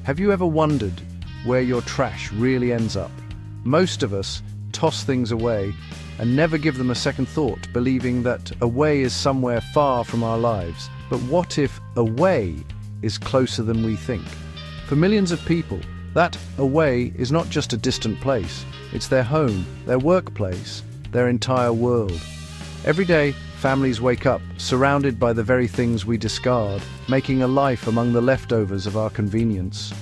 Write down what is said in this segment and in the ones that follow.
Have you ever wondered where your trash really ends up? Most of us toss things away and never give them a second thought, believing that away is somewhere far from our lives. But what if away is closer than we think? For millions of people, that away is not just a distant place. It's their home, their workplace, their entire world. Every day, families wake up surrounded by the very things we discard, making a life among the leftovers of our convenience.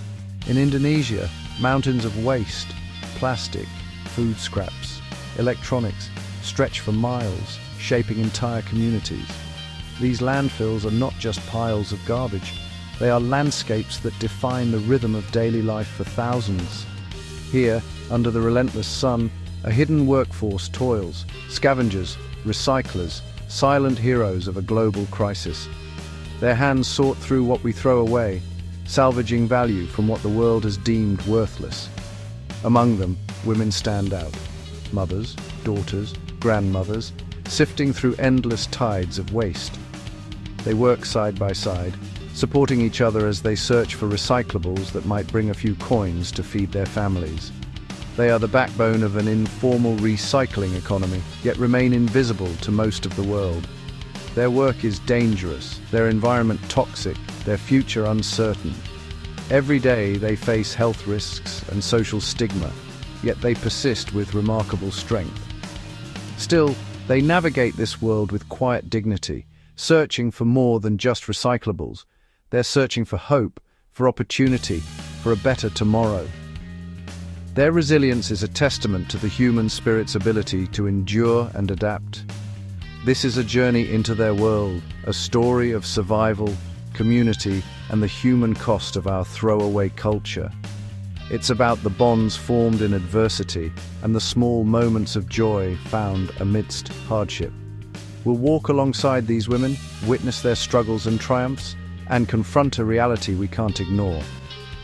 In Indonesia, mountains of waste, plastic, food scraps, electronics stretch for miles, shaping entire communities. These landfills are not just piles of garbage. They are landscapes that define the rhythm of daily life for thousands. Here, under the relentless sun, a hidden workforce toils, scavengers, recyclers, silent heroes of a global crisis. Their hands sort through what we throw away, salvaging value from what the world has deemed worthless. Among them, women stand out. Mothers, daughters, grandmothers, sifting through endless tides of waste. They work side by side, supporting each other as they search for recyclables that might bring a few coins to feed their families. They are the backbone of an informal recycling economy, yet remain invisible to most of the world. Their work is dangerous, their environment toxic, their future uncertain. Every day they face health risks and social stigma, yet they persist with remarkable strength. Still, they navigate this world with quiet dignity, searching for more than just recyclables. They're searching for hope, for opportunity, for a better tomorrow. Their resilience is a testament to the human spirit's ability to endure and adapt. This is a journey into their world, a story of survival, community, and the human cost of our throwaway culture. It's about the bonds formed in adversity and the small moments of joy found amidst hardship. We'll walk alongside these women, witness their struggles and triumphs, and confront a reality we can't ignore.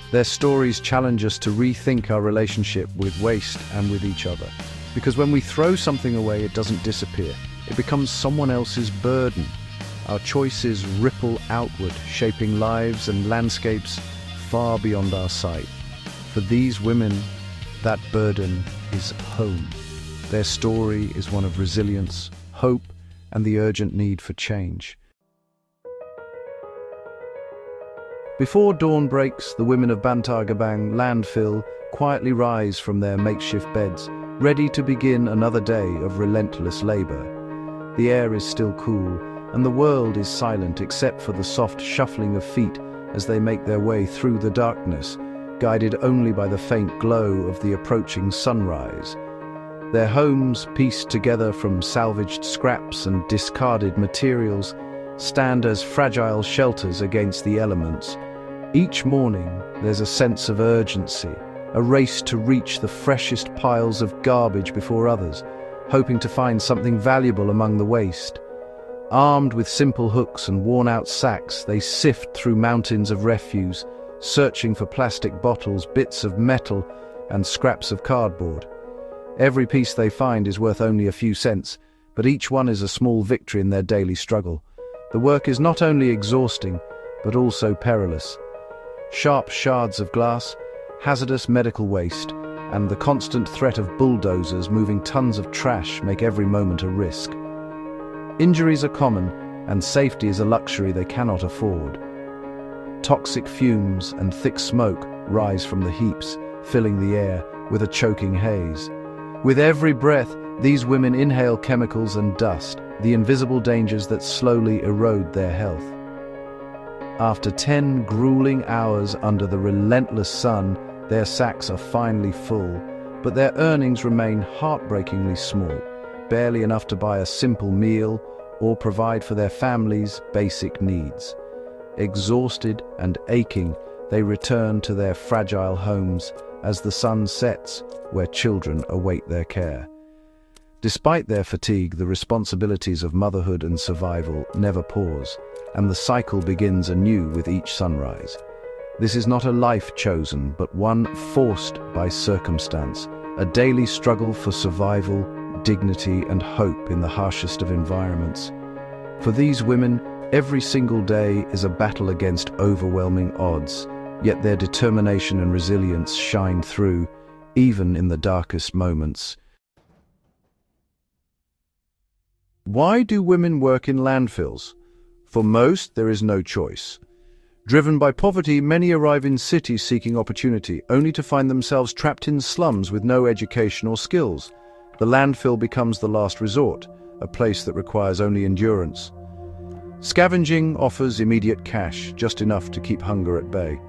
Their stories challenge us to rethink our relationship with waste and with each other. Because when we throw something away, it doesn't disappear. It becomes someone else's burden. Our choices ripple outward, shaping lives and landscapes far beyond our sight. For these women, that burden is home. Their story is one of resilience, hope, and the urgent need for change. Before dawn breaks, the women of Bantar Gebang landfill quietly rise from their makeshift beds, ready to begin another day of relentless labor. The air is still cool, and the world is silent except for the soft shuffling of feet as they make their way through the darkness, guided only by the faint glow of the approaching sunrise. Their homes, pieced together from salvaged scraps and discarded materials, stand as fragile shelters against the elements. Each morning, there's a sense of urgency, a race to reach the freshest piles of garbage before others, hoping to find something valuable among the waste. Armed with simple hooks and worn-out sacks, they sift through mountains of refuse, searching for plastic bottles, bits of metal, and scraps of cardboard. Every piece they find is worth only a few cents, but each one is a small victory in their daily struggle. The work is not only exhausting, but also perilous. Sharp shards of glass, hazardous medical waste, and the constant threat of bulldozers moving tons of trash make every moment a risk. Injuries are common, and safety is a luxury they cannot afford. Toxic fumes and thick smoke rise from the heaps, filling the air with a choking haze. With every breath, these women inhale chemicals and dust, the invisible dangers that slowly erode their health. After 10 grueling hours under the relentless sun, their sacks are finally full, but their earnings remain heartbreakingly small, barely enough to buy a simple meal or provide for their families' basic needs. Exhausted and aching, they return to their fragile homes as the sun sets, where children await their care. Despite their fatigue, the responsibilities of motherhood and survival never pause, and the cycle begins anew with each sunrise. This is not a life chosen, but one forced by circumstance, a daily struggle for survival, dignity, and hope in the harshest of environments. For these women, every single day is a battle against overwhelming odds, yet their determination and resilience shine through, even in the darkest moments. Why do women work in landfills? For most, there is no choice. Driven by poverty, many arrive in cities seeking opportunity, only to find themselves trapped in slums with no education or skills. The landfill becomes the last resort, a place that requires only endurance. Scavenging offers immediate cash, just enough to keep hunger at bay.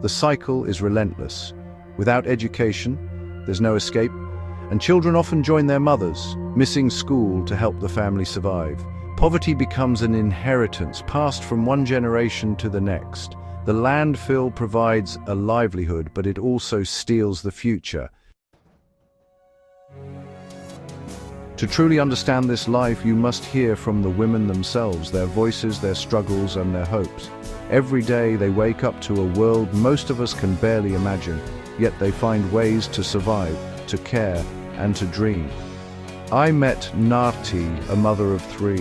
The cycle is relentless. Without education, there's no escape, and children often join their mothers, missing school to help the family survive. Poverty becomes an inheritance passed from one generation to the next. The landfill provides a livelihood, but it also steals the future. To truly understand this life, you must hear from the women themselves, their voices, their struggles, and their hopes. Every day they wake up to a world most of us can barely imagine, yet they find ways to survive, to care, and to dream. I met Nati, a mother of 3,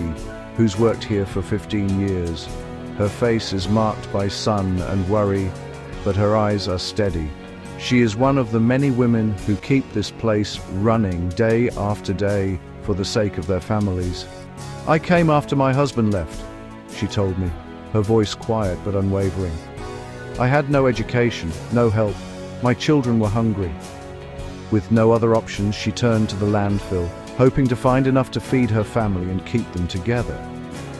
who's worked here for 15 years. Her face is marked by sun and worry, but her eyes are steady. She is one of the many women who keep this place running day after day for the sake of their families. "I came after my husband left," she told me, her voice quiet but unwavering. "I had no education, no help. My children were hungry." With no other options, she turned to the landfill, hoping to find enough to feed her family and keep them together.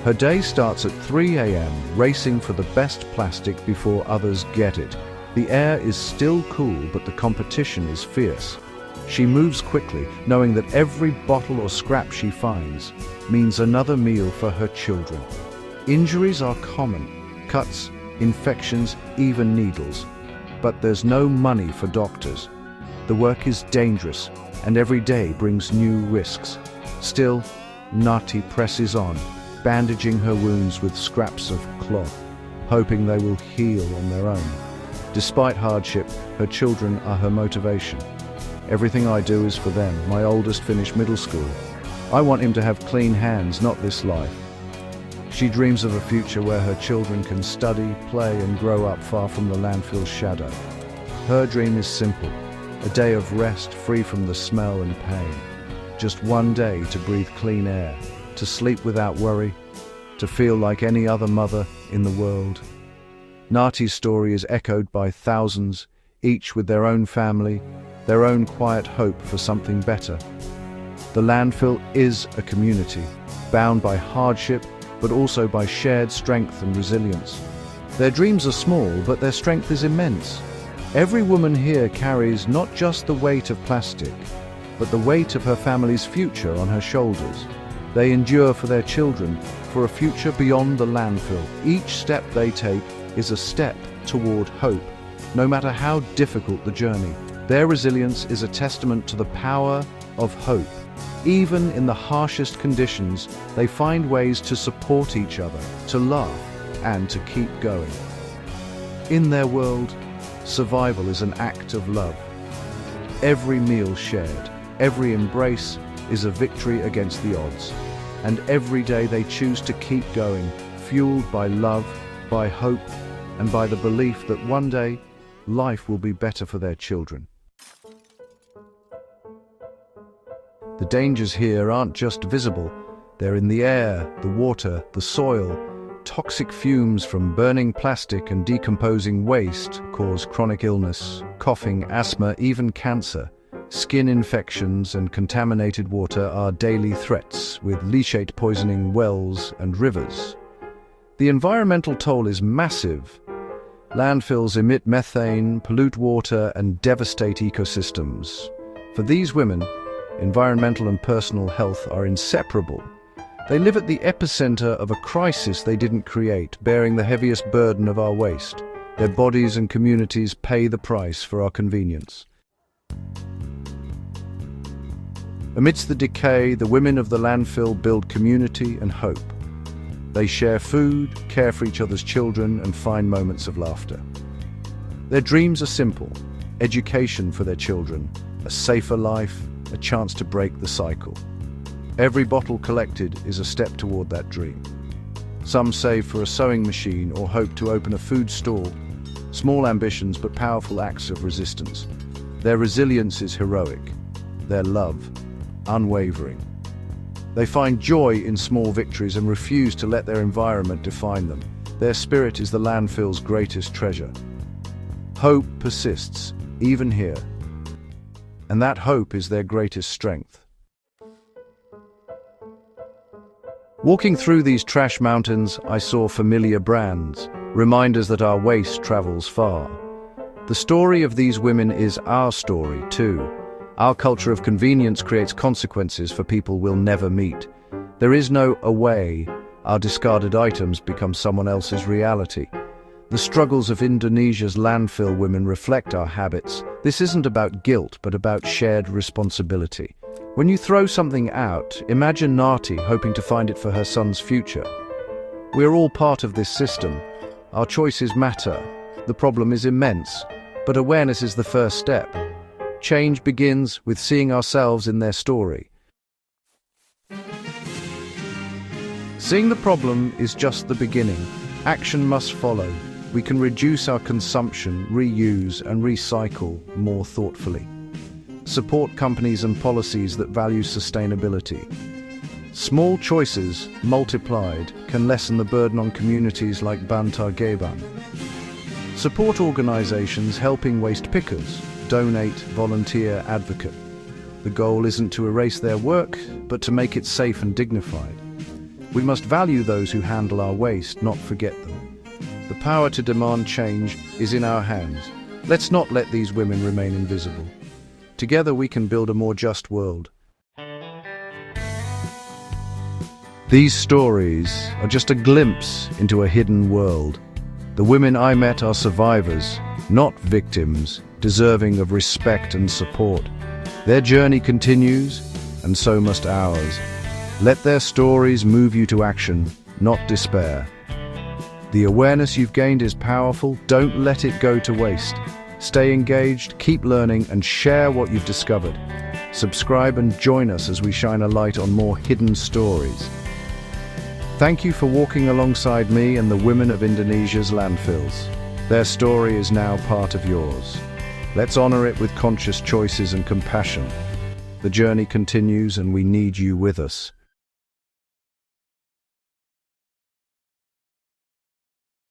Her day starts at 3 a.m., racing for the best plastic before others get it. The air is still cool, but the competition is fierce. She moves quickly, knowing that every bottle or scrap she finds means another meal for her children. Injuries are common: cuts, infections, even needles. But there's no money for doctors. The work is dangerous, and every day brings new risks. Still, Nati presses on, bandaging her wounds with scraps of cloth, hoping they will heal on their own. Despite hardship, her children are her motivation. "Everything I do is for them. My oldest finished middle school. I want him to have clean hands, not this life." She dreams of a future where her children can study, play, and grow up far from the landfill's shadow. Her dream is simple: a day of rest free from the smell and pain. Just one day to breathe clean air, to sleep without worry, to feel like any other mother in the world. Nati's story is echoed by thousands, each with their own family, their own quiet hope for something better. The landfill is a community, bound by hardship, but also by shared strength and resilience. Their dreams are small, but their strength is immense. Every woman here carries not just the weight of plastic, but the weight of her family's future on her shoulders. They endure for their children, for a future beyond the landfill. Each step they take is a step toward hope, no matter how difficult the journey. Their resilience is a testament to the power of hope. Even in the harshest conditions, they find ways to support each other, to laugh, and to keep going. In their world, survival is an act of love. Every meal shared, every embrace is a victory against the odds. And every day they choose to keep going, fueled by love, by hope, and by the belief that one day, life will be better for their children. The dangers here aren't just visible. They're in the air, the water, the soil. Toxic fumes from burning plastic and decomposing waste cause chronic illness, coughing, asthma, even cancer. Skin infections and contaminated water are daily threats, with leachate poisoning wells and rivers. The environmental toll is massive. Landfills emit methane, pollute water, and devastate ecosystems. For these women, environmental and personal health are inseparable. They live at the epicenter of a crisis they didn't create, bearing the heaviest burden of our waste. Their bodies and communities pay the price for our convenience. Amidst the decay, the women of the landfill build community and hope. They share food, care for each other's children, and find moments of laughter. Their dreams are simple: education for their children, a safer life, a chance to break the cycle. Every bottle collected is a step toward that dream. Some save for a sewing machine or hope to open a food stall. Small ambitions but powerful acts of resistance. Their resilience is heroic. Their love, unwavering. They find joy in small victories and refuse to let their environment define them. Their spirit is the landfill's greatest treasure. Hope persists, even here. And that hope is their greatest strength. Walking through these trash mountains, I saw familiar brands, reminders that our waste travels far. The story of these women is our story, too. Our culture of convenience creates consequences for people we'll never meet. There is no away. Our discarded items become someone else's reality. The struggles of Indonesia's landfill women reflect our habits. This isn't about guilt, but about shared responsibility. When you throw something out, imagine Nati hoping to find it for her son's future. We're all part of this system. Our choices matter. The problem is immense, but awareness is the first step. Change begins with seeing ourselves in their story. Seeing the problem is just the beginning. Action must follow. We can reduce our consumption, reuse, and recycle more thoughtfully. Support companies and policies that value sustainability. Small choices, multiplied, can lessen the burden on communities like Bantar Gebang. Support organizations helping waste pickers. Donate, volunteer, advocate. The goal isn't to erase their work, but to make it safe and dignified. We must value those who handle our waste, not forget them. The power to demand change is in our hands. Let's not let these women remain invisible. Together we can build a more just world. These stories are just a glimpse into a hidden world. The women I met are survivors, not victims, deserving of respect and support. Their journey continues, and so must ours. Let their stories move you to action, not despair. The awareness you've gained is powerful. Don't let it go to waste. Stay engaged, keep learning, and share what you've discovered. Subscribe and join us as we shine a light on more hidden stories. Thank you for walking alongside me and the women of Indonesia's landfills. Their story is now part of yours. Let's honor it with conscious choices and compassion. The journey continues and we need you with us.